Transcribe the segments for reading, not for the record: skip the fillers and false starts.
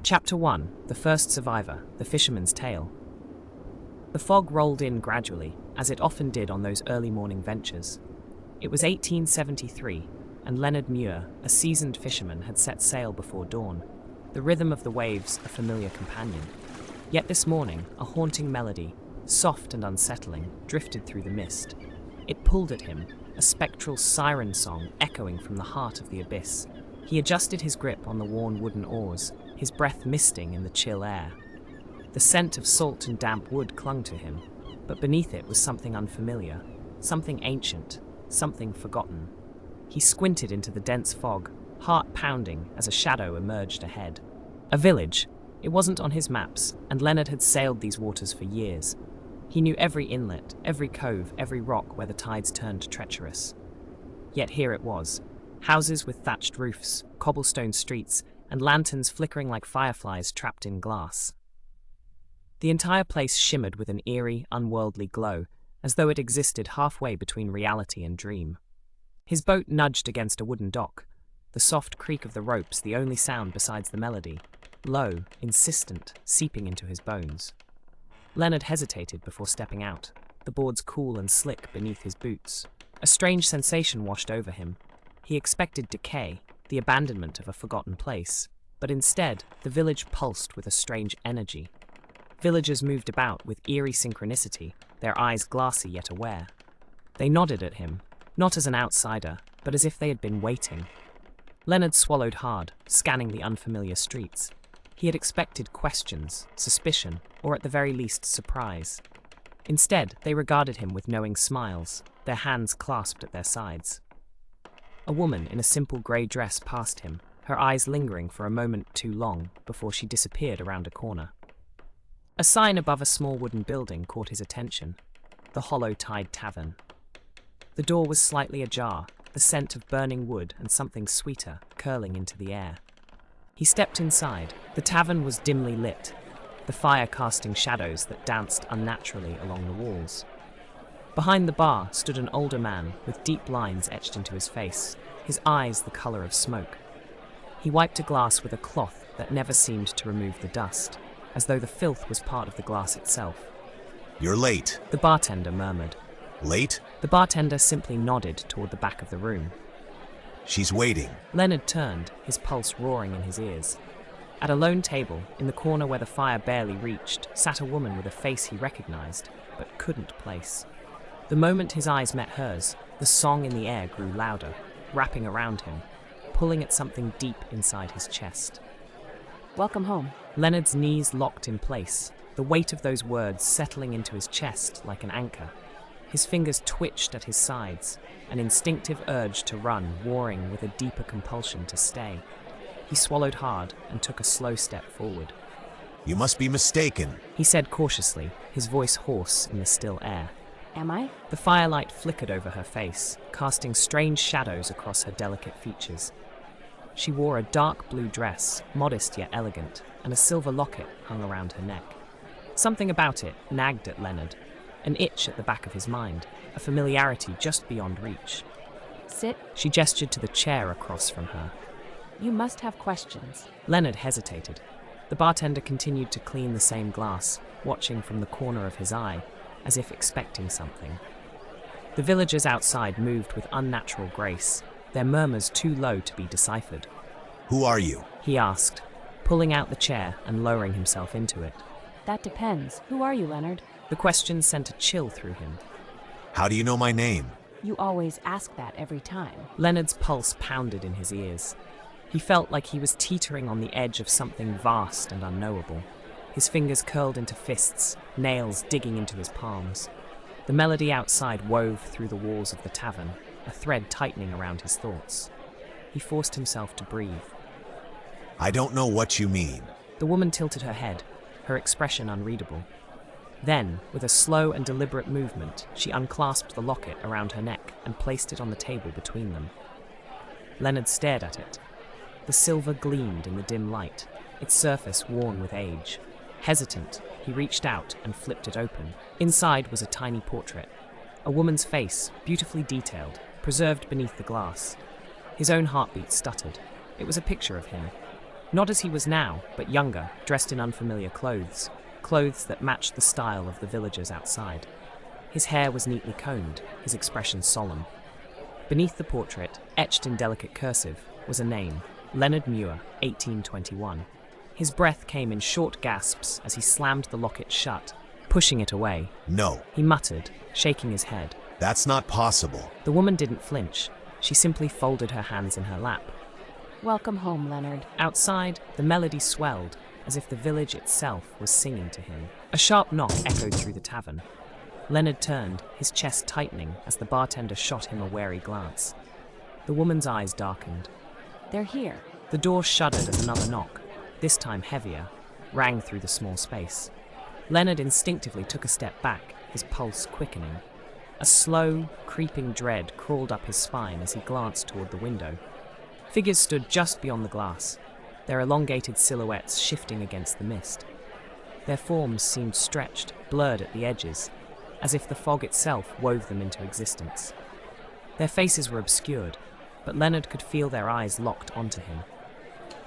Chapter 1. The First Survivor, The Fisherman's Tale. The fog rolled in gradually, as it often did on those early morning ventures. It was 1873, and Leonard Muir, a seasoned fisherman, had set sail before dawn, the rhythm of the waves a familiar companion. Yet this morning, a haunting melody, soft and unsettling, drifted through the mist. It pulled at him, a spectral siren song echoing from the heart of the abyss. He adjusted his grip on the worn wooden oars, his breath misting in the chill air. The scent of salt and damp wood clung to him, but beneath it was something unfamiliar, something ancient, something forgotten. He squinted into the dense fog, heart pounding as a shadow emerged ahead. A village. It wasn't on his maps, and Leonard had sailed these waters for years. He knew every inlet, every cove, every rock where the tides turned treacherous. Yet here it was. Houses with thatched roofs, cobblestone streets, and lanterns flickering like fireflies trapped in glass. The entire place shimmered with an eerie, unworldly glow, as though it existed halfway between reality and dream. His boat nudged against a wooden dock, the soft creak of the ropes the only sound besides the melody, low, insistent, seeping into his bones. Leonard hesitated before stepping out, the boards cool and slick beneath his boots. A strange sensation washed over him. He expected decay, the abandonment of a forgotten place, but instead, the village pulsed with a strange energy. Villagers moved about with eerie synchronicity, their eyes glassy yet aware. They nodded at him, not as an outsider, but as if they had been waiting. Leonard swallowed hard, scanning the unfamiliar streets. He had expected questions, suspicion, or at the very least surprise. Instead, they regarded him with knowing smiles, their hands clasped at their sides. A woman in a simple grey dress passed him, her eyes lingering for a moment too long before she disappeared around a corner. A sign above a small wooden building caught his attention, the Hollow Tide Tavern. The door was slightly ajar, the scent of burning wood and something sweeter curling into the air. He stepped inside. The tavern was dimly lit, the fire casting shadows that danced unnaturally along the walls. Behind the bar stood an older man with deep lines etched into his face, his eyes the colour of smoke. He wiped a glass with a cloth that never seemed to remove the dust, as though the filth was part of the glass itself. "You're late," the bartender murmured. "Late?" The bartender simply nodded toward the back of the room. "She's waiting." Leonard turned, his pulse roaring in his ears. At a lone table, in the corner where the fire barely reached, sat a woman with a face he recognized, but couldn't place. The moment his eyes met hers, the song in the air grew louder, wrapping around him, pulling at something deep inside his chest. "Welcome home." Leonard's knees locked in place, the weight of those words settling into his chest like an anchor. His fingers twitched at his sides, an instinctive urge to run warring with a deeper compulsion to stay. He swallowed hard and took a slow step forward. "You must be mistaken," he said cautiously, his voice hoarse in the still air. Am I? The firelight flickered over her face, casting strange shadows across her delicate features. She wore a dark blue dress, modest yet elegant, and a silver locket hung around her neck. Something about it nagged at Leonard, an itch at the back of his mind, a familiarity just beyond reach. Sit. She gestured to the chair across from her. You must have questions. Leonard hesitated. The bartender continued to clean the same glass, watching from the corner of his eye, as if expecting something. The villagers outside moved with unnatural grace, their murmurs too low to be deciphered. "Who are you?" he asked, pulling out the chair and lowering himself into it. That depends. Who are you, Leonard? The question sent a chill through him. "How do you know my name?" You always ask that every time. Leonard's pulse pounded in his ears. He felt like he was teetering on the edge of something vast and unknowable. His fingers curled into fists, nails digging into his palms. The melody outside wove through the walls of the tavern, a thread tightening around his thoughts. He forced himself to breathe. "I don't know what you mean." The woman tilted her head, her expression unreadable. Then, with a slow and deliberate movement, she unclasped the locket around her neck and placed it on the table between them. Leonard stared at it. The silver gleamed in the dim light, its surface worn with age. Hesitant, he reached out and flipped it open. Inside was a tiny portrait, a woman's face, beautifully detailed, preserved beneath the glass. His own heartbeat stuttered. It was a picture of him. Not as he was now, but younger, dressed in unfamiliar clothes, clothes that matched the style of the villagers outside. His hair was neatly combed, his expression solemn. Beneath the portrait, etched in delicate cursive, was a name, Leonard Muir, 1821. His breath came in short gasps as he slammed the locket shut, pushing it away. No, He muttered, shaking his head. that's not possible. The woman didn't flinch. She simply folded her hands in her lap. Welcome home, Leonard. Outside, the melody swelled, as if the village itself was singing to him. A sharp knock echoed through the tavern. Leonard turned, his chest tightening as the bartender shot him a wary glance. The woman's eyes darkened. They're here. The door shuddered as another knock, this time heavier, rang through the small space. Leonard instinctively took a step back, his pulse quickening. A slow, creeping dread crawled up his spine as he glanced toward the window. Figures stood just beyond the glass, their elongated silhouettes shifting against the mist. Their forms seemed stretched, blurred at the edges, as if the fog itself wove them into existence. Their faces were obscured, but Leonard could feel their eyes locked onto him.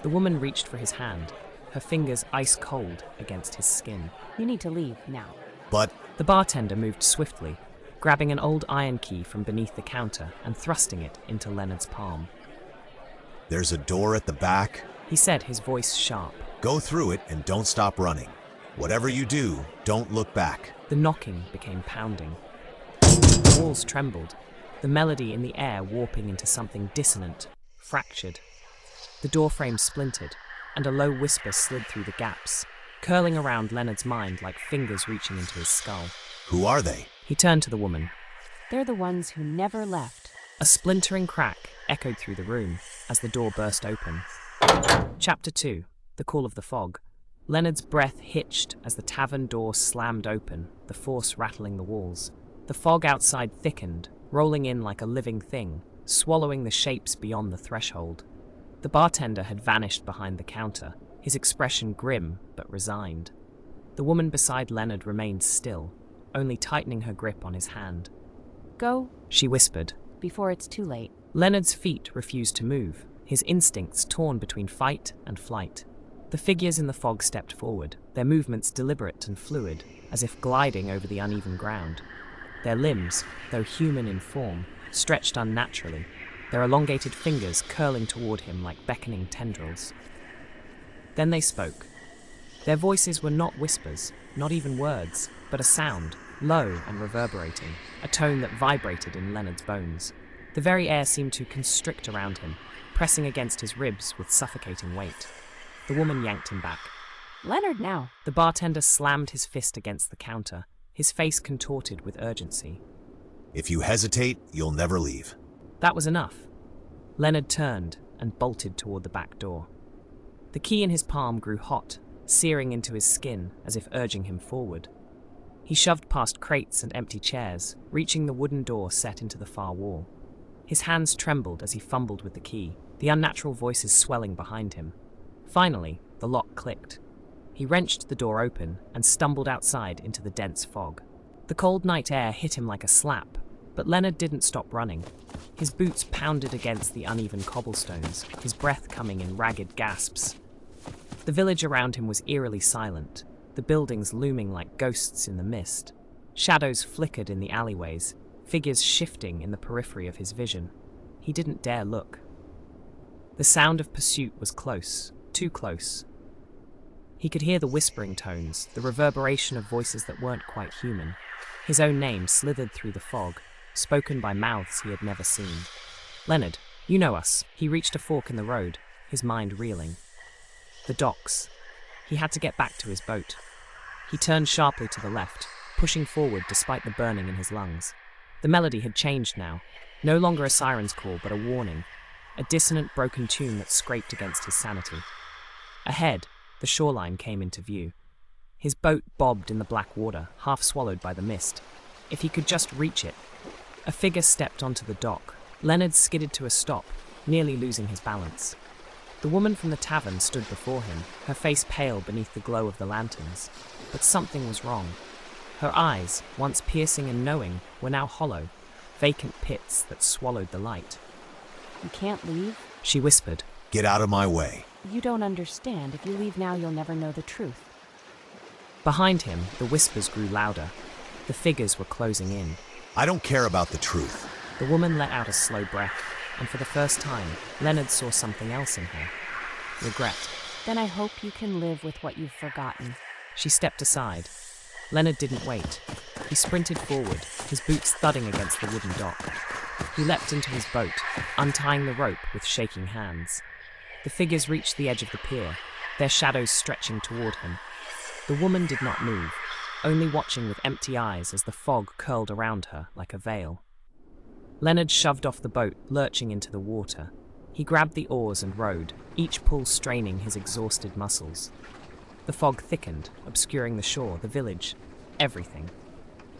The woman reached for his hand, her fingers ice-cold against his skin. You need to leave now. But The bartender moved swiftly, grabbing an old iron key from beneath the counter and thrusting it into Leonard's palm. there's a door at the back. He said, his voice sharp. Go through it and don't stop running. Whatever you do, don't look back. The knocking became pounding. The walls trembled, the melody in the air warping into something dissonant, fractured. The doorframe splintered, and a low whisper slid through the gaps, curling around Leonard's mind like fingers reaching into his skull. Who are they? He turned to the woman. They're the ones who never left. A splintering crack echoed through the room as the door burst open. Chapter 2. The Call of the Fog. Leonard's breath hitched as the tavern door slammed open, the force rattling the walls. The fog outside thickened, rolling in like a living thing, swallowing the shapes beyond the threshold. The bartender had vanished behind the counter, his expression grim but resigned. The woman beside Leonard remained still, only tightening her grip on his hand. Go She whispered. before it's too late. Leonard's feet refused to move, his instincts torn between fight and flight. The figures in the fog stepped forward, their movements deliberate and fluid, as if gliding over the uneven ground. Their limbs, though human in form, stretched unnaturally, their elongated fingers curling toward him like beckoning tendrils. Then they spoke. Their voices were not whispers, not even words, but a sound, low and reverberating, a tone that vibrated in Leonard's bones. The very air seemed to constrict around him, pressing against his ribs with suffocating weight. The woman yanked him back. Leonard now. The bartender slammed his fist against the counter, his face contorted with urgency. If you hesitate, you'll never leave. That was enough. Leonard turned and bolted toward the back door. The key in his palm grew hot, searing into his skin as if urging him forward. He shoved past crates and empty chairs, reaching the wooden door set into the far wall. His hands trembled as he fumbled with the key, the unnatural voices swelling behind him. Finally, the lock clicked. He wrenched the door open and stumbled outside into the dense fog. The cold night air hit him like a slap, but Leonard didn't stop running. His boots pounded against the uneven cobblestones, his breath coming in ragged gasps. The village around him was eerily silent, the buildings looming like ghosts in the mist. Shadows flickered in the alleyways, figures shifting in the periphery of his vision. He didn't dare look. The sound of pursuit was close, too close. He could hear the whispering tones, the reverberation of voices that weren't quite human. His own name slithered through the fog, spoken by mouths he had never seen. Leonard, you know us. He reached a fork in the road, his mind reeling. The docks. He had to get back to his boat. He turned sharply to the left, pushing forward despite the burning in his lungs. The melody had changed now, no longer a siren's call but a warning, a dissonant broken tune that scraped against his sanity. Ahead, the shoreline came into view. His boat bobbed in the black water, half swallowed by the mist. If he could just reach it. A figure stepped onto the dock. Leonard skidded to a stop, nearly losing his balance. The woman from the tavern stood before him, her face pale beneath the glow of the lanterns. But something was wrong. Her eyes, once piercing and knowing, were now hollow, vacant pits that swallowed the light. You can't leave? She whispered. Get out of my way. You don't understand. If you leave now, you'll never know the truth. Behind him, the whispers grew louder. The figures were closing in. I don't care about the truth. The woman let out a slow breath, and for the first time, Leonard saw something else in her. Regret. Then I hope you can live with what you've forgotten. She stepped aside. Leonard didn't wait. He sprinted forward, his boots thudding against the wooden dock. He leapt into his boat, untying the rope with shaking hands. The figures reached the edge of the pier, their shadows stretching toward him. The woman did not move, only watching with empty eyes as the fog curled around her like a veil. Leonard shoved off the boat, lurching into the water. He grabbed the oars and rowed, each pull straining his exhausted muscles. The fog thickened, obscuring the shore, the village, everything.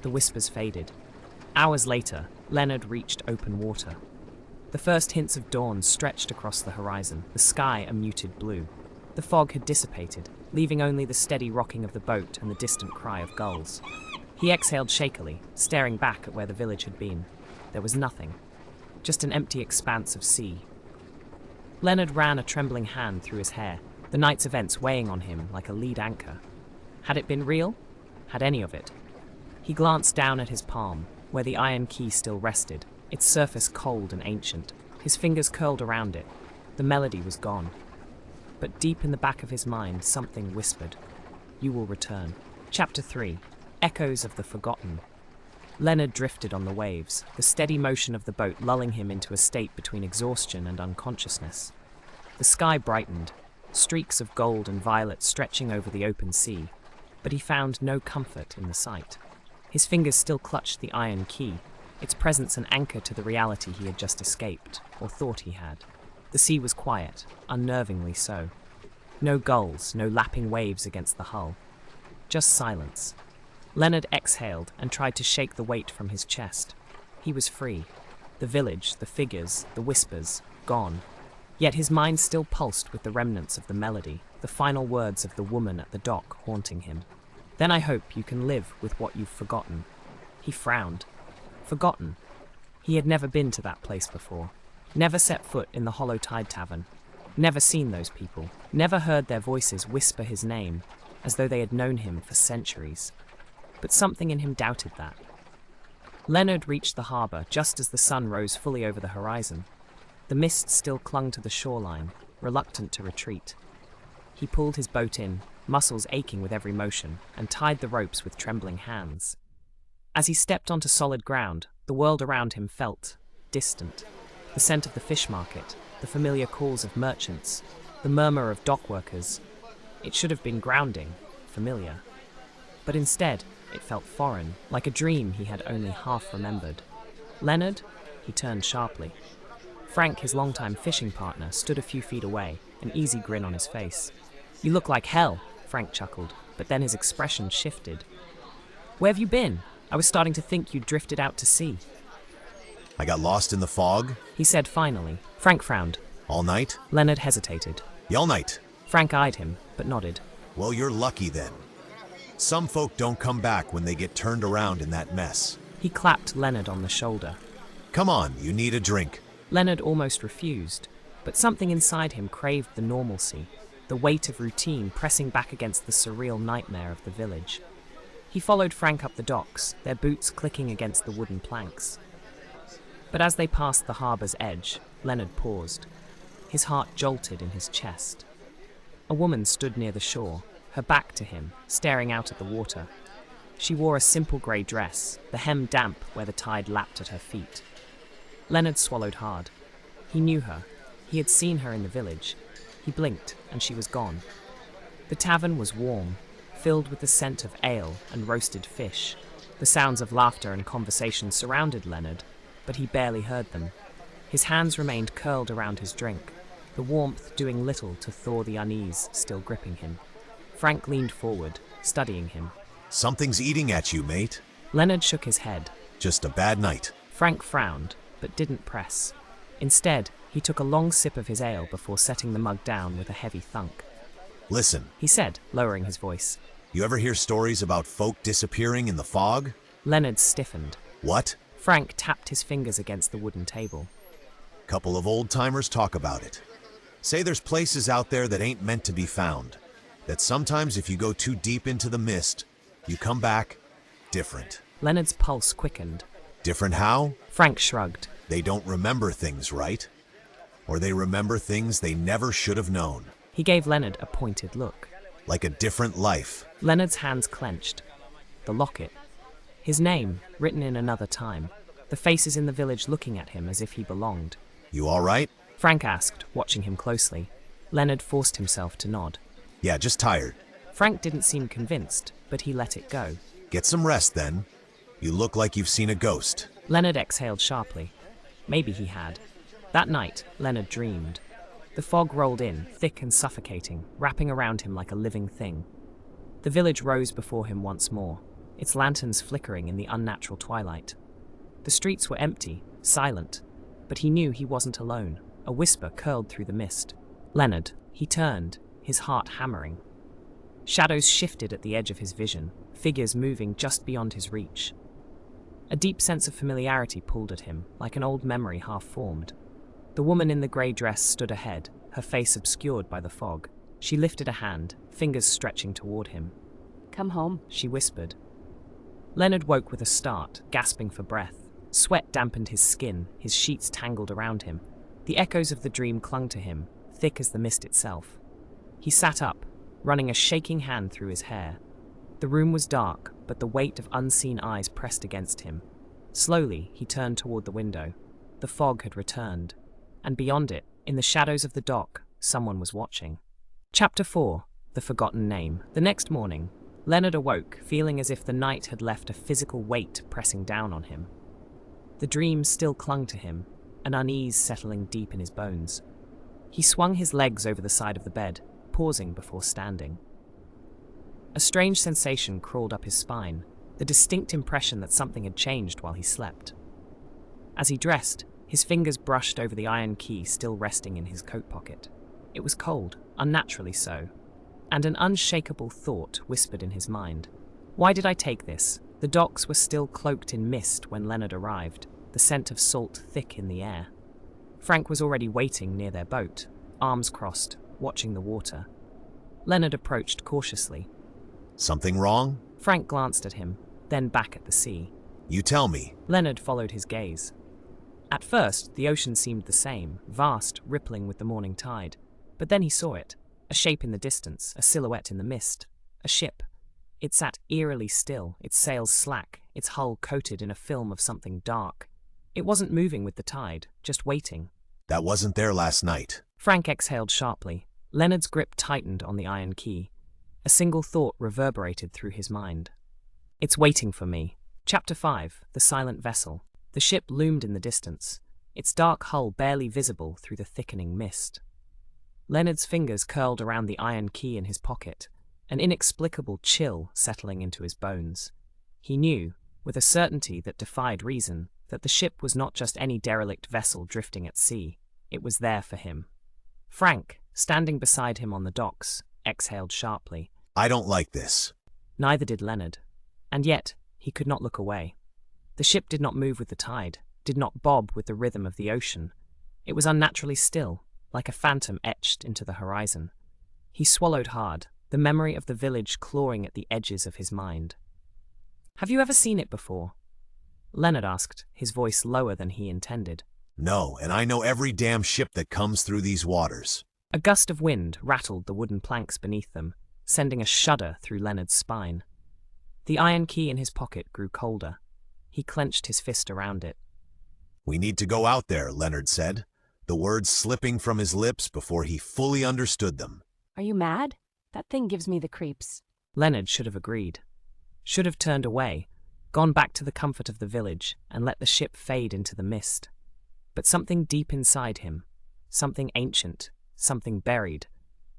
The whispers faded. Hours later, Leonard reached open water. The first hints of dawn stretched across the horizon, the sky a muted blue. The fog had dissipated, leaving only the steady rocking of the boat and the distant cry of gulls. He exhaled shakily, staring back at where the village had been. There was nothing, just an empty expanse of sea. Leonard ran a trembling hand through his hair, the night's events weighing on him like a lead anchor. Had it been real? Had any of it? He glanced down at his palm, where the iron key still rested, its surface cold and ancient. His fingers curled around it. The melody was gone. But deep in the back of his mind, something whispered, "You will return." Chapter 3. Echoes of the Forgotten. Leonard drifted on the waves, the steady motion of the boat lulling him into a state between exhaustion and unconsciousness. The sky brightened, streaks of gold and violet stretching over the open sea, but he found no comfort in the sight. His fingers still clutched the iron key, its presence an anchor to the reality he had just escaped, or thought he had. The sea was quiet, unnervingly so. No gulls, no lapping waves against the hull. Just silence. Leonard exhaled and tried to shake the weight from his chest. He was free. The village, the figures, the whispers, gone. Yet his mind still pulsed with the remnants of the melody, the final words of the woman at the dock haunting him. "Then I hope you can live with what you've forgotten." He frowned. Forgotten. He had never been to that place before. Never set foot in the Hollow Tide Tavern. Never seen those people. Never heard their voices whisper his name, as though they had known him for centuries. But something in him doubted that. Leonard reached the harbour just as the sun rose fully over the horizon. The mist still clung to the shoreline, reluctant to retreat. He pulled his boat in, muscles aching with every motion, and tied the ropes with trembling hands. As he stepped onto solid ground, the world around him felt distant. The scent of the fish market, the familiar calls of merchants, the murmur of dock workers. It should have been grounding, familiar. But instead, it felt foreign, like a dream he had only half remembered. Leonard? He turned sharply. Frank, his longtime fishing partner, stood a few feet away, an easy grin on his face. "You look like hell," Frank chuckled, but then his expression shifted. "Where have you been? I was starting to think you'd drifted out to sea." I got lost in the fog. He said finally. Frank frowned. All night? Leonard hesitated. All night. Frank eyed him, but nodded. Well, you're lucky then. Some folk don't come back when they get turned around in that mess. He clapped Leonard on the shoulder. Come on, you need a drink. Leonard almost refused, but something inside him craved the normalcy, the weight of routine pressing back against the surreal nightmare of the village. He followed Frank up the docks, their boots clicking against the wooden planks. But as they passed the harbour's edge, Leonard paused. His heart jolted in his chest. A woman stood near the shore, her back to him, staring out at the water. She wore a simple grey dress, the hem damp where the tide lapped at her feet. Leonard swallowed hard. He knew her. He had seen her in the village. He blinked, and she was gone. The tavern was warm, filled with the scent of ale and roasted fish. The sounds of laughter and conversation surrounded Leonard, but he barely heard them. His hands remained curled around his drink, the warmth doing little to thaw the unease still gripping him. Frank leaned forward, studying him. Something's eating at you, mate. Leonard shook his head. Just a bad night. Frank frowned, but didn't press. Instead, he took a long sip of his ale before setting the mug down with a heavy thunk. Listen, He said, lowering his voice. you ever hear stories about folk disappearing in the fog? Leonard stiffened. What? Frank tapped his fingers against the wooden table. Couple of old-timers talk about it. Say there's places out there that ain't meant to be found. That sometimes if you go too deep into the mist, you come back different. Leonard's pulse quickened. Different how? Frank shrugged. They don't remember things, right? Or they remember things they never should have known. He gave Leonard a pointed look. Like a different life. Leonard's hands clenched. The locket. His name, written in another time. The faces in the village looking at him as if he belonged. You all right? Frank asked, watching him closely. Leonard forced himself to nod. Yeah, just tired. Frank didn't seem convinced, but he let it go. Get some rest then. You look like you've seen a ghost. Leonard exhaled sharply. Maybe he had. That night, Leonard dreamed. The fog rolled in, thick and suffocating, wrapping around him like a living thing. The village rose before him once more, its lanterns flickering in the unnatural twilight. The streets were empty, silent, but he knew he wasn't alone. A whisper curled through the mist. Leonard, he turned, his heart hammering. Shadows shifted at the edge of his vision, figures moving just beyond his reach. A deep sense of familiarity pulled at him, like an old memory half-formed. The woman in the grey dress stood ahead, her face obscured by the fog. She lifted a hand, fingers stretching toward him. Come home. She whispered. Leonard woke with a start, gasping for breath. Sweat dampened his skin, his sheets tangled around him. The echoes of the dream clung to him, thick as the mist itself. He sat up, running a shaking hand through his hair. The room was dark, but the weight of unseen eyes pressed against him. Slowly, he turned toward the window. The fog had returned. And beyond it, in the shadows of the dock, someone was watching. Chapter 4. The Forgotten Name. The next morning, Leonard awoke, feeling as if the night had left a physical weight pressing down on him. The dream still clung to him, an unease settling deep in his bones. He swung his legs over the side of the bed, pausing before standing. A strange sensation crawled up his spine, the distinct impression that something had changed while he slept. As he dressed, his fingers brushed over the iron key still resting in his coat pocket. It was cold, unnaturally so, and an unshakable thought whispered in his mind. Why did I take this? The docks were still cloaked in mist when Leonard arrived, the scent of salt thick in the air. Frank was already waiting near their boat, arms crossed, watching the water. Leonard approached cautiously. Something wrong? Frank glanced at him, then back at the sea. You tell me. Leonard followed his gaze. At first, the ocean seemed the same, vast, rippling with the morning tide. But then he saw it, a shape in the distance, a silhouette in the mist, a ship. It sat eerily still, its sails slack, its hull coated in a film of something dark. It wasn't moving with the tide, just waiting. That wasn't there last night. Frank exhaled sharply. Leonard's grip tightened on the iron key. A single thought reverberated through his mind. It's waiting for me. Chapter 5. The Silent Vessel. The ship loomed in the distance, its dark hull barely visible through the thickening mist. Leonard's fingers curled around the iron key in his pocket, an inexplicable chill settling into his bones. He knew, with a certainty that defied reason, that the ship was not just any derelict vessel drifting at sea. It was there for him. Frank, standing beside him on the docks, exhaled sharply. I don't like this. Neither did Leonard. And yet, he could not look away. The ship did not move with the tide, did not bob with the rhythm of the ocean. It was unnaturally still, like a phantom etched into the horizon. He swallowed hard, the memory of the village clawing at the edges of his mind. Have you ever seen it before? Leonard asked, his voice lower than he intended. No, and I know every damn ship that comes through these waters. A gust of wind rattled the wooden planks beneath them, sending a shudder through Leonard's spine. The iron key in his pocket grew colder. He clenched his fist around it. We need to go out there, Leonard said, the words slipping from his lips before he fully understood them. Are you mad? That thing gives me the creeps. Leonard should have agreed. Should have turned away, gone back to the comfort of the village, and let the ship fade into the mist. But something deep inside him, something ancient, something buried,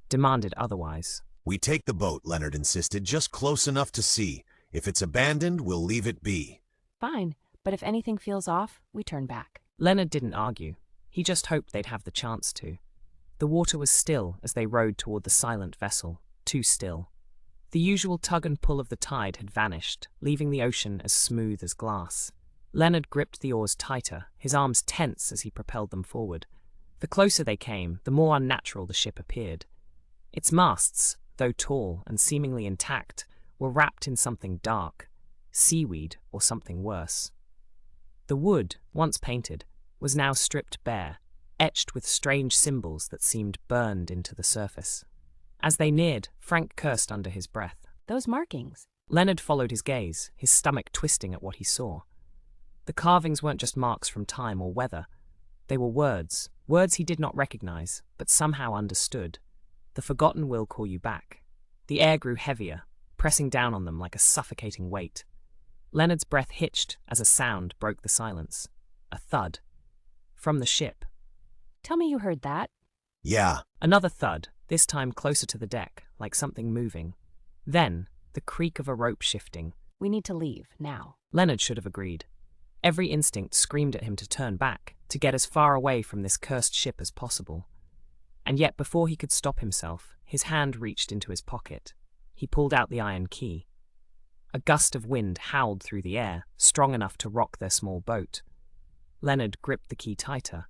demanded otherwise. We take the boat, Leonard insisted, just close enough to see. If it's abandoned, we'll leave it be. Fine, but if anything feels off, we turn back. Leonard didn't argue. He just hoped they'd have the chance to. The water was still as they rowed toward the silent vessel, too still. The usual tug and pull of the tide had vanished, leaving the ocean as smooth as glass. Leonard gripped the oars tighter, his arms tense as he propelled them forward. The closer they came, the more unnatural the ship appeared. Its masts, though tall and seemingly intact, were wrapped in something dark, seaweed or something worse. The wood, once painted, was now stripped bare, etched with strange symbols that seemed burned into the surface. As they neared, Frank cursed under his breath. Those markings. Leonard followed his gaze, his stomach twisting at what he saw. The carvings weren't just marks from time or weather. They were words he did not recognize, but somehow understood. The forgotten will call you back. The air grew heavier, pressing down on them like a suffocating weight. Leonard's breath hitched as a sound broke the silence. A thud. From the ship. Tell me you heard that. Yeah. Another thud, this time closer to the deck, like something moving. Then, the creak of a rope shifting. We need to leave, now. Leonard should have agreed. Every instinct screamed at him to turn back, to get as far away from this cursed ship as possible. And yet before he could stop himself, his hand reached into his pocket. He pulled out the iron key. A gust of wind howled through the air, strong enough to rock their small boat. Leonard gripped the key tighter.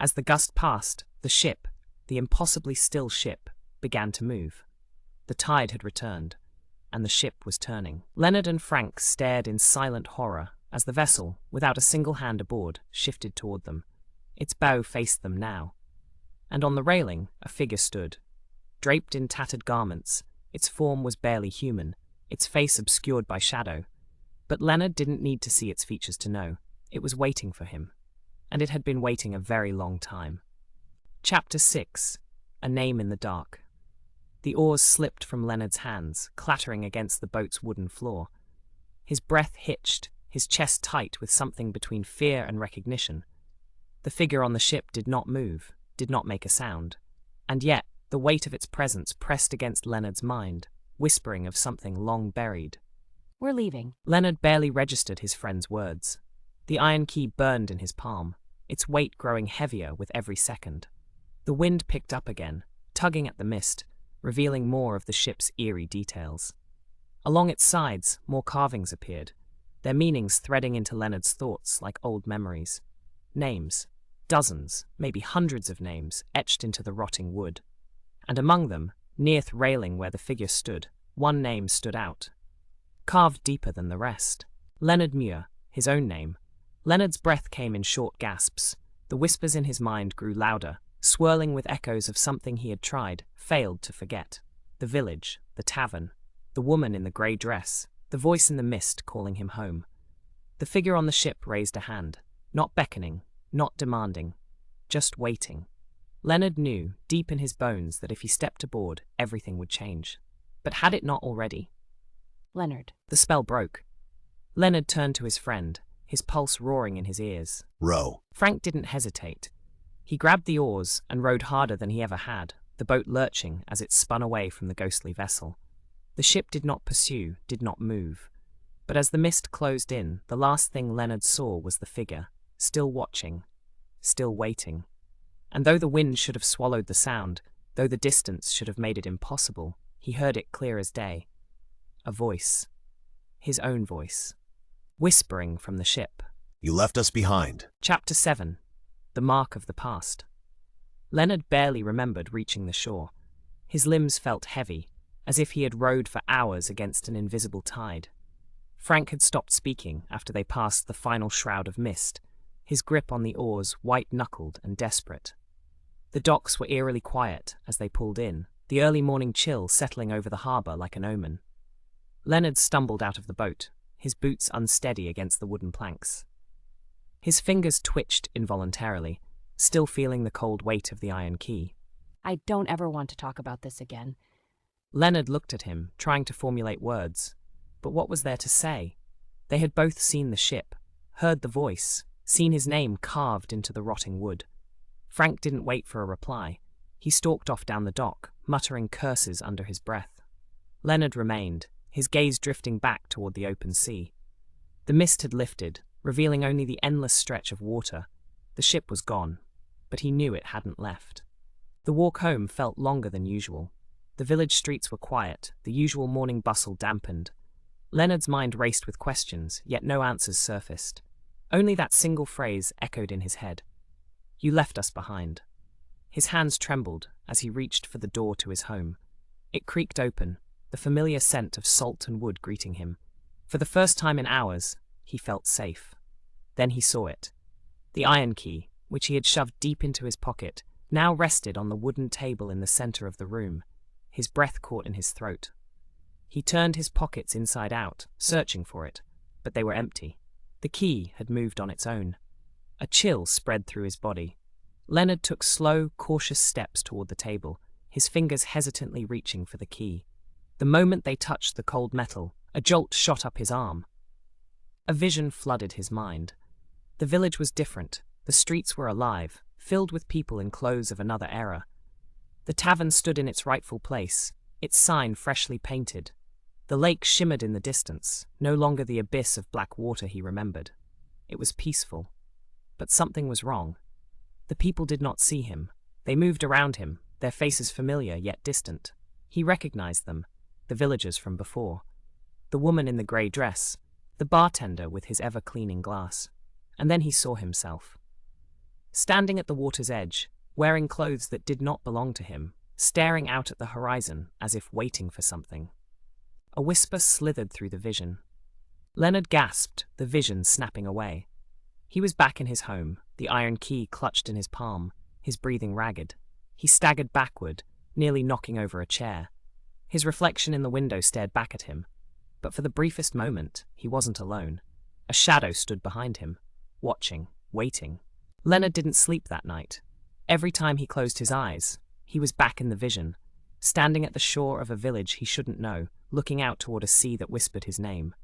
As the gust passed, the ship, the impossibly still ship, began to move. The tide had returned, and the ship was turning. Leonard and Frank stared in silent horror as the vessel, without a single hand aboard, shifted toward them. Its bow faced them now. And on the railing, a figure stood. Draped in tattered garments, its form was barely human, its face obscured by shadow. But Leonard didn't need to see its features to know. It was waiting for him. And it had been waiting a very long time. Chapter 6. A Name in the Dark. The oars slipped from Leonard's hands, clattering against the boat's wooden floor. His breath hitched, his chest tight with something between fear and recognition. The figure on the ship did not move, did not make a sound. And yet, the weight of its presence pressed against Leonard's mind, whispering of something long buried. We're leaving. Leonard barely registered his friend's words. The iron key burned in his palm, its weight growing heavier with every second. The wind picked up again, tugging at the mist, revealing more of the ship's eerie details. Along its sides, more carvings appeared, their meanings threading into Leonard's thoughts like old memories. Names, dozens, maybe hundreds of names, etched into the rotting wood. And among them, near the railing where the figure stood, one name stood out, carved deeper than the rest. Leonard Muir, his own name. Leonard's breath came in short gasps. The whispers in his mind grew louder, swirling with echoes of something he had tried, failed to forget. The village, the tavern, the woman in the grey dress, the voice in the mist calling him home. The figure on the ship raised a hand, not beckoning, not demanding, just waiting. Leonard knew, deep in his bones, that if he stepped aboard, everything would change. But had it not already? Leonard. The spell broke. Leonard turned to his friend, his pulse roaring in his ears. Row. Frank didn't hesitate. He grabbed the oars and rowed harder than he ever had, the boat lurching as it spun away from the ghostly vessel. The ship did not pursue, did not move. But as the mist closed in, the last thing Leonard saw was the figure, still watching, still waiting. And though the wind should have swallowed the sound, though the distance should have made it impossible, he heard it clear as day. A voice. His own voice. Whispering from the ship. You left us behind. Chapter 7. The Mark of the Past. Leonard barely remembered reaching the shore. His limbs felt heavy, as if he had rowed for hours against an invisible tide. Frank had stopped speaking after they passed the final shroud of mist, his grip on the oars white-knuckled and desperate. The docks were eerily quiet as they pulled in, the early morning chill settling over the harbour like an omen. Leonard stumbled out of the boat, his boots unsteady against the wooden planks. His fingers twitched involuntarily, still feeling the cold weight of the iron key. I don't ever want to talk about this again. Leonard looked at him, trying to formulate words. But what was there to say? They had both seen the ship, heard the voice, seen his name carved into the rotting wood. Frank didn't wait for a reply. He stalked off down the dock, muttering curses under his breath. Leonard remained, his gaze drifting back toward the open sea. The mist had lifted, revealing only the endless stretch of water. The ship was gone, but he knew it hadn't left. The walk home felt longer than usual. The village streets were quiet, the usual morning bustle dampened. Leonard's mind raced with questions, yet no answers surfaced. Only that single phrase echoed in his head. You left us behind." His hands trembled as he reached for the door to his home. It creaked open, the familiar scent of salt and wood greeting him. For the first time in hours, he felt safe. Then he saw it. The iron key, which he had shoved deep into his pocket, now rested on the wooden table in the center of the room. His breath caught in his throat. He turned his pockets inside out, searching for it, but they were empty. The key had moved on its own. A chill spread through his body. Leonard took slow, cautious steps toward the table, his fingers hesitantly reaching for the key. The moment they touched the cold metal, a jolt shot up his arm. A vision flooded his mind. The village was different. The streets were alive, filled with people in clothes of another era. The tavern stood in its rightful place, its sign freshly painted. The lake shimmered in the distance, no longer the abyss of black water he remembered. It was peaceful. But something was wrong. The people did not see him. They moved around him, their faces familiar yet distant. He recognized them, the villagers from before. The woman in the grey dress, the bartender with his ever-cleaning glass. And then he saw himself. Standing at the water's edge, wearing clothes that did not belong to him, staring out at the horizon as if waiting for something. A whisper slithered through the vision. Leonard gasped, the vision snapping away. He was back in his home, the iron key clutched in his palm, his breathing ragged. He staggered backward, nearly knocking over a chair. His reflection in the window stared back at him. But for the briefest moment, he wasn't alone. A shadow stood behind him, watching, waiting. Leonard didn't sleep that night. Every time he closed his eyes, he was back in the vision, standing at the shore of a village he shouldn't know, looking out toward a sea that whispered his name.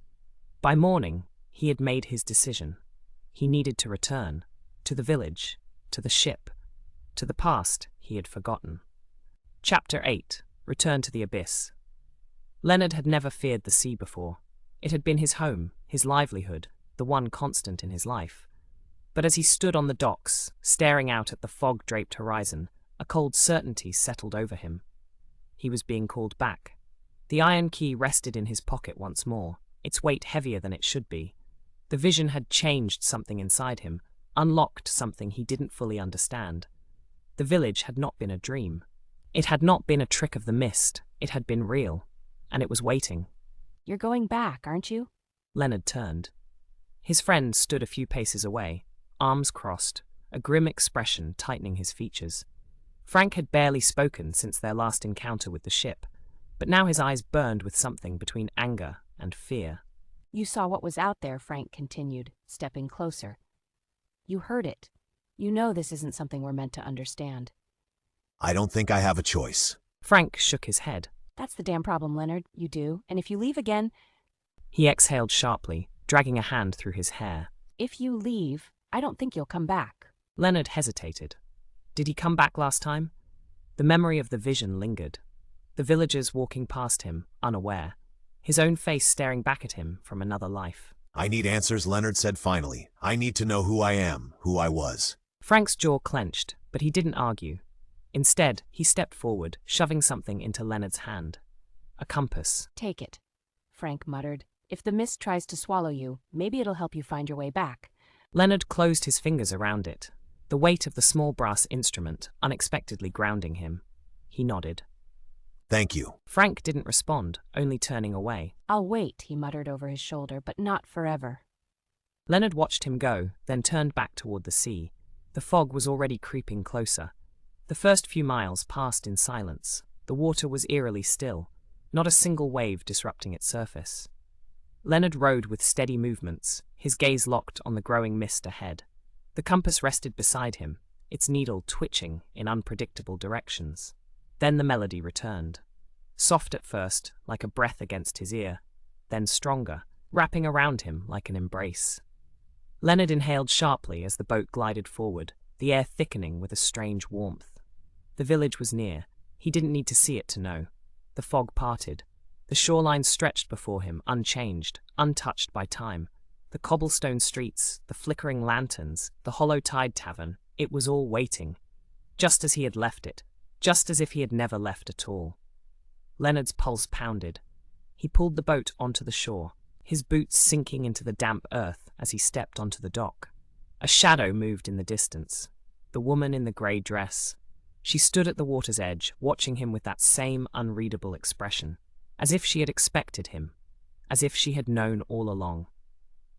By morning, he had made his decision. He needed to return, to the village, to the ship, to the past he had forgotten. Chapter 8. Return to the Abyss. Leonard had never feared the sea before. It had been his home, his livelihood, the one constant in his life. But as he stood on the docks, staring out at the fog-draped horizon, a cold certainty settled over him. He was being called back. The iron key rested in his pocket once more, its weight heavier than it should be. The vision had changed something inside him, unlocked something he didn't fully understand. The village had not been a dream. It had not been a trick of the mist. It had been real, and it was waiting. "You're going back, aren't you?" Leonard turned. His friend stood a few paces away, arms crossed, a grim expression tightening his features. Frank had barely spoken since their last encounter with the ship, but now his eyes burned with something between anger and fear. "You saw what was out there," Frank continued, stepping closer. "You heard it. You know this isn't something we're meant to understand." I don't think I have a choice. Frank shook his head. "That's the damn problem, Leonard. You do. And if you leave again..." He exhaled sharply, dragging a hand through his hair. "If you leave, I don't think you'll come back." Leonard hesitated. Did he come back last time? The memory of the vision lingered. The villagers walking past him, unaware. His own face staring back at him from another life. I need answers, Leonard said finally. I need to know who I am, who I was. Frank's jaw clenched, but he didn't argue. Instead, he stepped forward, shoving something into Leonard's hand. A compass. "Take it," Frank muttered. "If the mist tries to swallow you, maybe it'll help you find your way back." Leonard closed his fingers around it, the weight of the small brass instrument unexpectedly grounding him. He nodded. Thank you. Frank didn't respond, only turning away. "I'll wait," he muttered over his shoulder, "but not forever." Leonard watched him go, then turned back toward the sea. The fog was already creeping closer. The first few miles passed in silence. The water was eerily still, not a single wave disrupting its surface. Leonard rowed with steady movements, his gaze locked on the growing mist ahead. The compass rested beside him, its needle twitching in unpredictable directions. Then the melody returned. Soft at first, like a breath against his ear, then stronger, wrapping around him like an embrace. Leonard inhaled sharply as the boat glided forward, the air thickening with a strange warmth. The village was near. He didn't need to see it to know. The fog parted. The shoreline stretched before him, unchanged, untouched by time. The cobblestone streets, the flickering lanterns, the hollow tide tavern, it was all waiting. Just as he had left it, just as if he had never left at all. Leonard's pulse pounded. He pulled the boat onto the shore, his boots sinking into the damp earth as he stepped onto the dock. A shadow moved in the distance. the woman in the grey dress. She stood at the water's edge, watching him with that same unreadable expression, as if she had expected him, as if she had known all along.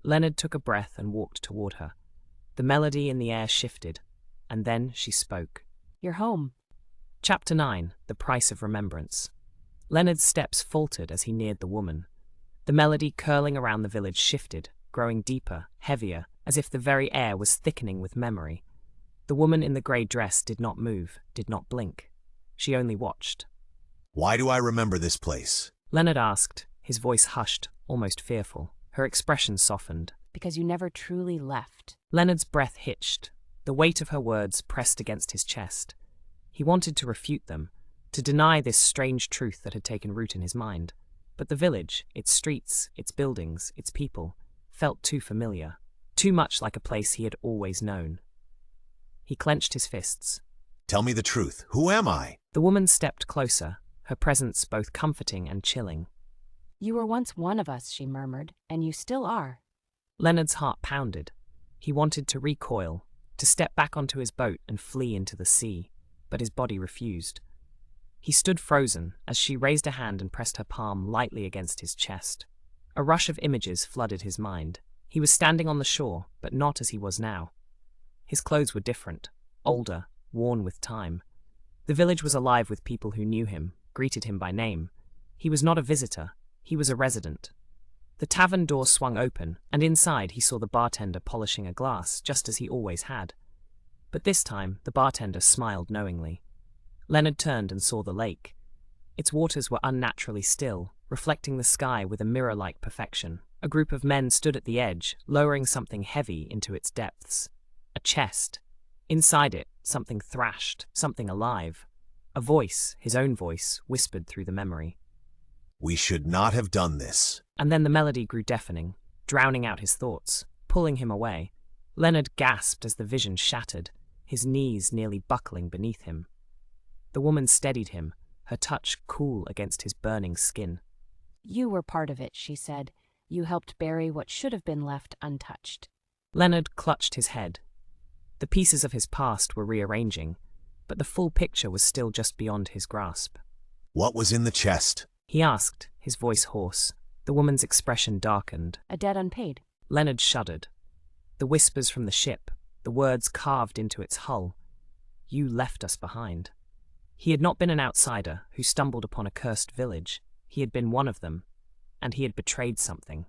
Leonard took a breath and walked toward her. The melody in the air shifted, and then she spoke. "You're home." Chapter 9, The Price of Remembrance. Leonard's steps faltered as he neared the woman. The melody curling around the village shifted, growing deeper, heavier, as if the very air was thickening with memory. The woman in the grey dress did not move, did not blink. She only watched. Why do I remember this place? Leonard asked, his voice hushed, almost fearful. Her expression softened. "Because you never truly left." Leonard's breath hitched. The weight of her words pressed against his chest. He wanted to refute them, to deny this strange truth that had taken root in his mind. But the village, its streets, its buildings, its people, felt too familiar, too much like a place he had always known. He clenched his fists. Tell me the truth. Who am I? The woman stepped closer, her presence both comforting and chilling. "You were once one of us," she murmured, "and you still are." Leonard's heart pounded. He wanted to recoil, to step back onto his boat and flee into the sea, but his body refused. He stood frozen as she raised a hand and pressed her palm lightly against his chest. A rush of images flooded his mind. He was standing on the shore, but not as he was now. His clothes were different, older, worn with time. The village was alive with people who knew him, greeted him by name. He was not a visitor, he was a resident. The tavern door swung open, and inside he saw the bartender polishing a glass, just as he always had. But this time, the bartender smiled knowingly. Leonard turned and saw the lake. Its waters were unnaturally still, reflecting the sky with a mirror-like perfection. A group of men stood at the edge, lowering something heavy into its depths. A chest. Inside it, something thrashed, something alive. A voice, his own voice, whispered through the memory. We should not have done this. And then the melody grew deafening, drowning out his thoughts, pulling him away. Leonard gasped as the vision shattered, his knees nearly buckling beneath him. The woman steadied him, her touch cool against his burning skin. "You were part of it," she said. "You helped bury what should have been left untouched." Leonard clutched his head. The pieces of his past were rearranging, but the full picture was still just beyond his grasp. What was in the chest? He asked, his voice hoarse. The woman's expression darkened. "A debt unpaid." Leonard shuddered. The whispers from the ship, the words carved into its hull. You left us behind. He had not been an outsider who stumbled upon a cursed village. He had been one of them, and he had betrayed something.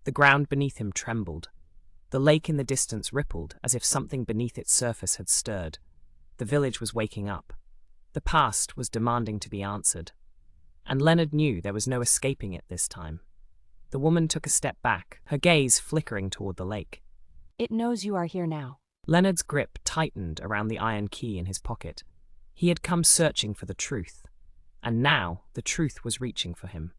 The ground beneath him trembled. The lake in the distance rippled as if something beneath its surface had stirred. The village was waking up. The past was demanding to be answered. And Leonard knew there was no escaping it this time. The woman took a step back, her gaze flickering toward the lake. "It knows you are here now." Leonard's grip tightened around the iron key in his pocket. He had come searching for the truth, and now the truth was reaching for him.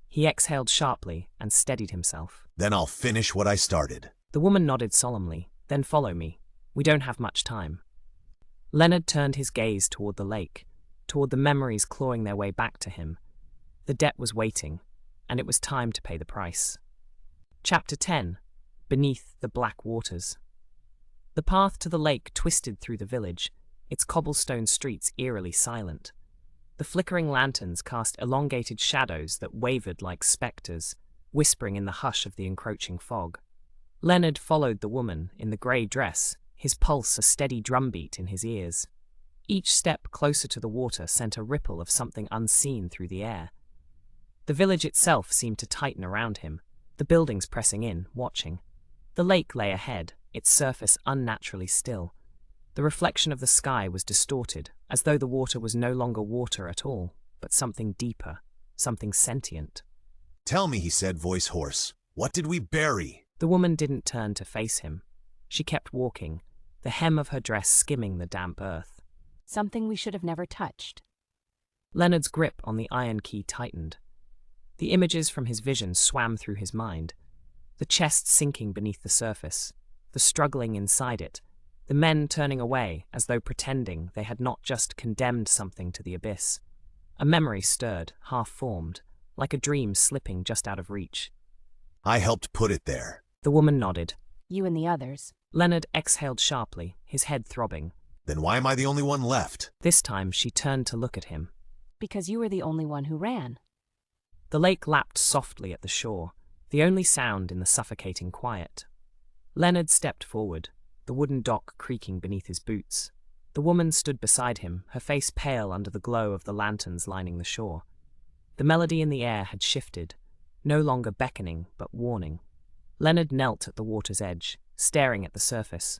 He exhaled sharply and steadied himself. Then I'll finish what I started. The woman nodded solemnly. Then follow me. We don't have much time. Leonard turned his gaze toward the lake, toward the memories clawing their way back to him. The debt was waiting, and it was time to pay the price. Chapter 10. Beneath the Black Waters. The path to the lake twisted through the village, its cobblestone streets eerily silent. The flickering lanterns cast elongated shadows that wavered like spectres, whispering in the hush of the encroaching fog. Leonard followed the woman in the grey dress, his pulse a steady drumbeat in his ears. Each step closer to the water sent a ripple of something unseen through the air. The village itself seemed to tighten around him, the buildings pressing in, watching. The lake lay ahead, its surface unnaturally still. The reflection of the sky was distorted, as though the water was no longer water at all, but something deeper, something sentient. Tell me, he said, voice hoarse. What did we bury? The woman didn't turn to face him. She kept walking, the hem of her dress skimming the damp earth. "Something we should have never touched." Leonard's grip on the iron key tightened. The images from his vision swam through his mind. The chest sinking beneath the surface, the struggling inside it, the men turning away as though pretending they had not just condemned something to the abyss. A memory stirred, half-formed, like a dream slipping just out of reach. I helped put it there. The woman nodded. "You and the others." Leonard exhaled sharply, his head throbbing. Then why am I the only one left? This time she turned to look at him. Because you were the only one who ran. The lake lapped softly at the shore, the only sound in the suffocating quiet. Leonard stepped forward, the wooden dock creaking beneath his boots. The woman stood beside him, her face pale under the glow of the lanterns lining the shore. The melody in the air had shifted, no longer beckoning but warning. Leonard knelt at the water's edge, staring at the surface.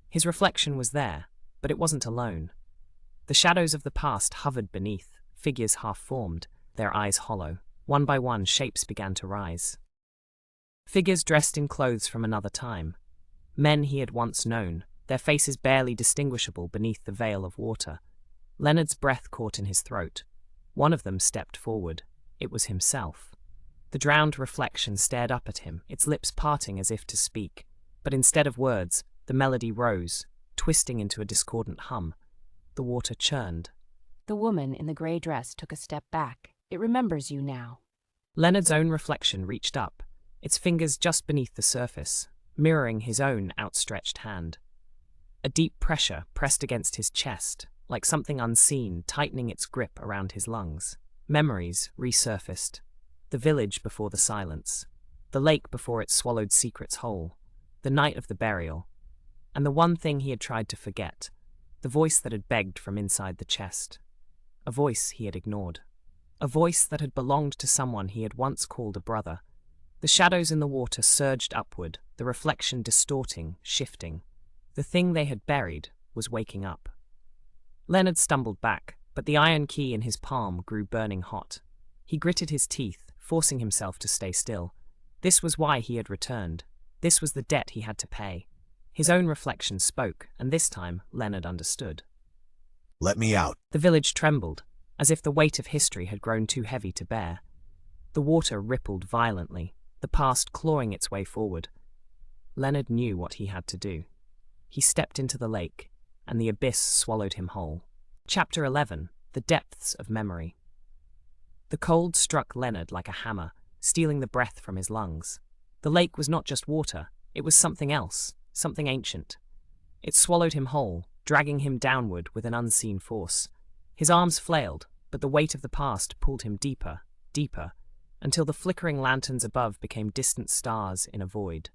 His reflection was there, but it wasn't alone. The shadows of the past hovered beneath, figures half-formed, their eyes hollow. One by one, shapes began to rise. Figures dressed in clothes from another time. Men he had once known, their faces barely distinguishable beneath the veil of water. Leonard's breath caught in his throat. One of them stepped forward. It was himself. The drowned reflection stared up at him, its lips parting as if to speak. But instead of words, the melody rose, twisting into a discordant hum. The water churned. The woman in the grey dress took a step back. It remembers you now. Leonard's own reflection reached up, its fingers just beneath the surface, mirroring his own outstretched hand. A deep pressure pressed against his chest, like something unseen tightening its grip around his lungs. Memories resurfaced. The village before the silence, the lake before it swallowed secrets whole, the night of the burial, and the one thing he had tried to forget, the voice that had begged from inside the chest. A voice he had ignored. A voice that had belonged to someone he had once called a brother. The shadows in the water surged upward, the reflection distorting, shifting. The thing they had buried was waking up. Leonard stumbled back, but the iron key in his palm grew burning hot. He gritted his teeth, forcing himself to stay still. This was why he had returned. This was the debt he had to pay. His own reflection spoke, and this time Leonard understood. Let me out. The village trembled, as if the weight of history had grown too heavy to bear. The water rippled violently, the past clawing its way forward. Leonard knew what he had to do. He stepped into the lake, and the abyss swallowed him whole. Chapter 11. The Depths of Memory. The cold struck Leonard like a hammer, stealing the breath from his lungs. The lake was not just water, it was something else, something ancient. It swallowed him whole, dragging him downward with an unseen force. His arms flailed, but the weight of the past pulled him deeper, deeper, until the flickering lanterns above became distant stars in a void.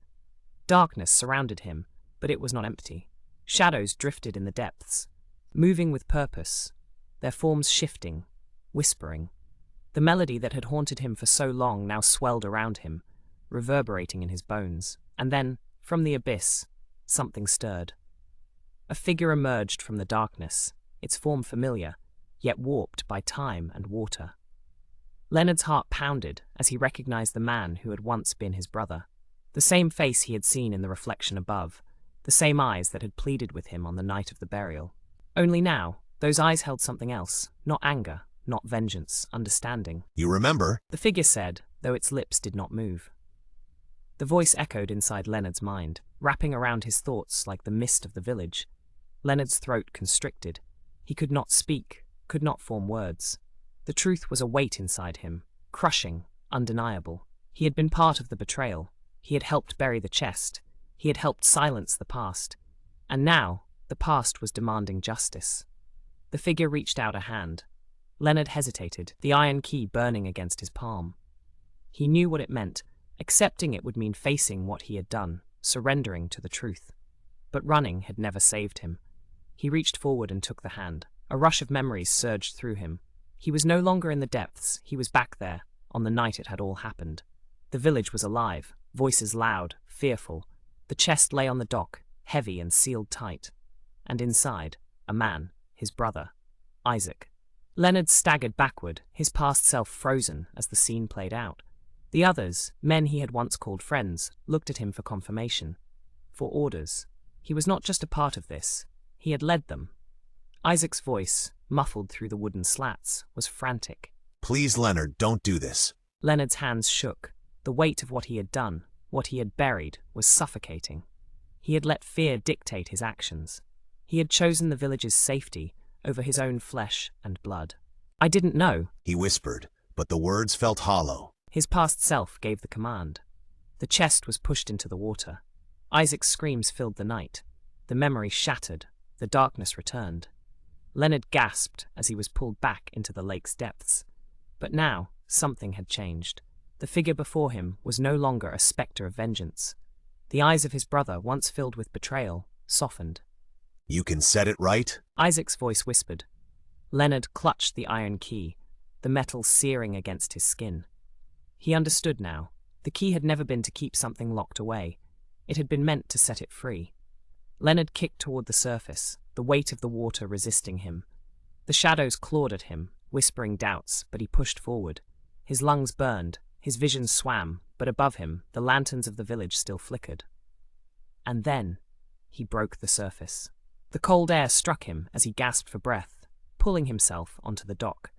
Darkness surrounded him, but it was not empty. Shadows drifted in the depths, moving with purpose, their forms shifting, whispering. The melody that had haunted him for so long now swelled around him, reverberating in his bones. And then, from the abyss, something stirred. A figure emerged from the darkness, its form familiar, yet warped by time and water. Leonard's heart pounded as he recognized the man who had once been his brother. The same face he had seen in the reflection above, the same eyes that had pleaded with him on the night of the burial. Only now, those eyes held something else, not anger, not vengeance, understanding. You remember? The figure said, though its lips did not move. The voice echoed inside Leonard's mind, wrapping around his thoughts like the mist of the village. Leonard's throat constricted. He could not speak, could not form words. The truth was a weight inside him, crushing, undeniable. He had been part of the betrayal. He had helped bury the chest. He had helped silence the past. And now, the past was demanding justice. The figure reached out a hand. Leonard hesitated, the iron key burning against his palm. He knew what it meant. Accepting it would mean facing what he had done, surrendering to the truth. But running had never saved him. He reached forward and took the hand. A rush of memories surged through him. He was no longer in the depths, he was back there, on the night it had all happened. The village was alive, voices loud, fearful. The chest lay on the dock, heavy and sealed tight. And inside, a man, his brother, Isaac. Leonard staggered backward, his past self frozen as the scene played out. The others, men he had once called friends, looked at him for confirmation, for orders. He was not just a part of this, he had led them. Isaac's voice, muffled through the wooden slats, was frantic. Please, Leonard, don't do this. Leonard's hands shook. The weight of what he had done, what he had buried, was suffocating. He had let fear dictate his actions. He had chosen the village's safety over his own flesh and blood. I didn't know, He whispered, but the words felt hollow. His past self gave the command. The chest was pushed into the water. Isaac's screams filled the night. The memory shattered. The darkness returned. Leonard gasped as he was pulled back into the lake's depths. But now, something had changed. The figure before him was no longer a spectre of vengeance. The eyes of his brother, once filled with betrayal, softened. You can set it right? Isaac's voice whispered. Leonard clutched the iron key, the metal searing against his skin. He understood now. The key had never been to keep something locked away. It had been meant to set it free. Leonard kicked toward the surface, the weight of the water resisting him. The shadows clawed at him, whispering doubts, but he pushed forward. His lungs burned, his vision swam, but above him, the lanterns of the village still flickered. And then, he broke the surface. The cold air struck him as he gasped for breath, pulling himself onto the dock.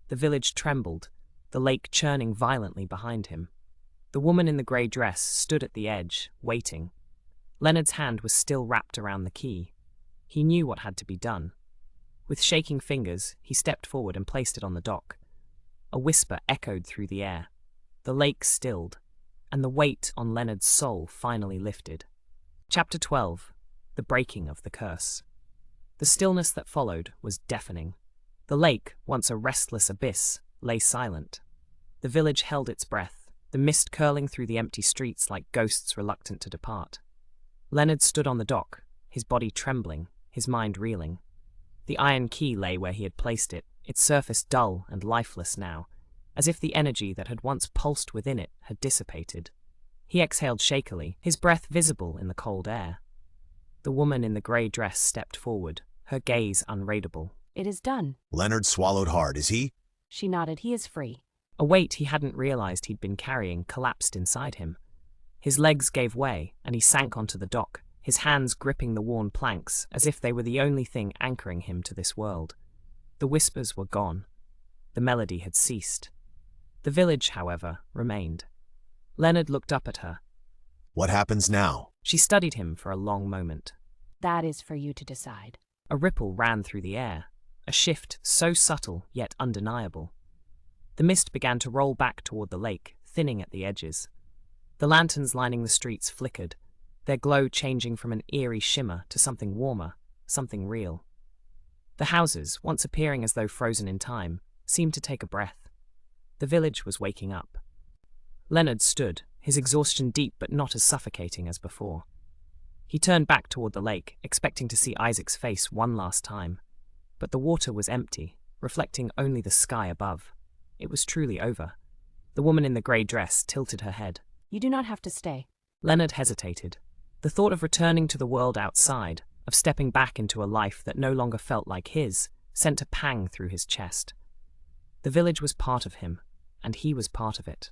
The village trembled, the lake churning violently behind him. The woman in the grey dress stood at the edge, waiting. Leonard's hand was still wrapped around the key. He knew what had to be done. With shaking fingers, he stepped forward and placed it on the dock. A whisper echoed through the air. The lake stilled, and the weight on Leonard's soul finally lifted. Chapter 12. The Breaking of the Curse. The stillness that followed was deafening. The lake, once a restless abyss, lay silent. The village held its breath, the mist curling through the empty streets like ghosts reluctant to depart. Leonard stood on the dock, his body trembling, his mind reeling. The iron key lay where he had placed it, its surface dull and lifeless now, as if the energy that had once pulsed within it had dissipated. He exhaled shakily, his breath visible in the cold air. The woman in the grey dress stepped forward, her gaze unreadable. It is done. Leonard swallowed hard, is he? She nodded. He is free. A weight he hadn't realized he'd been carrying collapsed inside him. His legs gave way, and he sank onto the dock, his hands gripping the worn planks as if they were the only thing anchoring him to this world. The whispers were gone. The melody had ceased. The village, however, remained. Leonard looked up at her. What happens now? She studied him for a long moment. That is for you to decide. A ripple ran through the air, a shift so subtle yet undeniable. The mist began to roll back toward the lake, thinning at the edges. The lanterns lining the streets flickered, their glow changing from an eerie shimmer to something warmer, something real. The houses, once appearing as though frozen in time, seemed to take a breath. The village was waking up. Leonard stood, his exhaustion deep but not as suffocating as before. He turned back toward the lake, expecting to see Isaac's face one last time. But the water was empty, reflecting only the sky above. It was truly over. The woman in the grey dress tilted her head. You do not have to stay. Leonard hesitated. The thought of returning to the world outside, of stepping back into a life that no longer felt like his, sent a pang through his chest. The village was part of him, and he was part of it.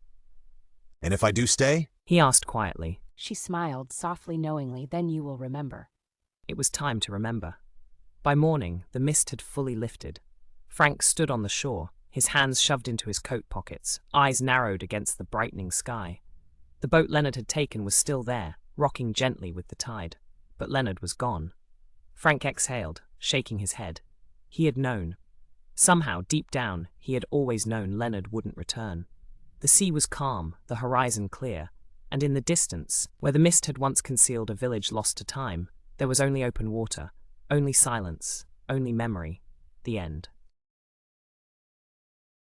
And if I do stay? He asked quietly. She smiled, softly knowingly. Then you will remember. It was time to remember. By morning, the mist had fully lifted. Frank stood on the shore, his hands shoved into his coat pockets, eyes narrowed against the brightening sky. The boat Leonard had taken was still there, rocking gently with the tide. But Leonard was gone. Frank exhaled, shaking his head. He had known. Somehow, deep down, he had always known Leonard wouldn't return. The sea was calm, the horizon clear, and in the distance, where the mist had once concealed a village lost to time, there was only open water, only silence, only memory, the end.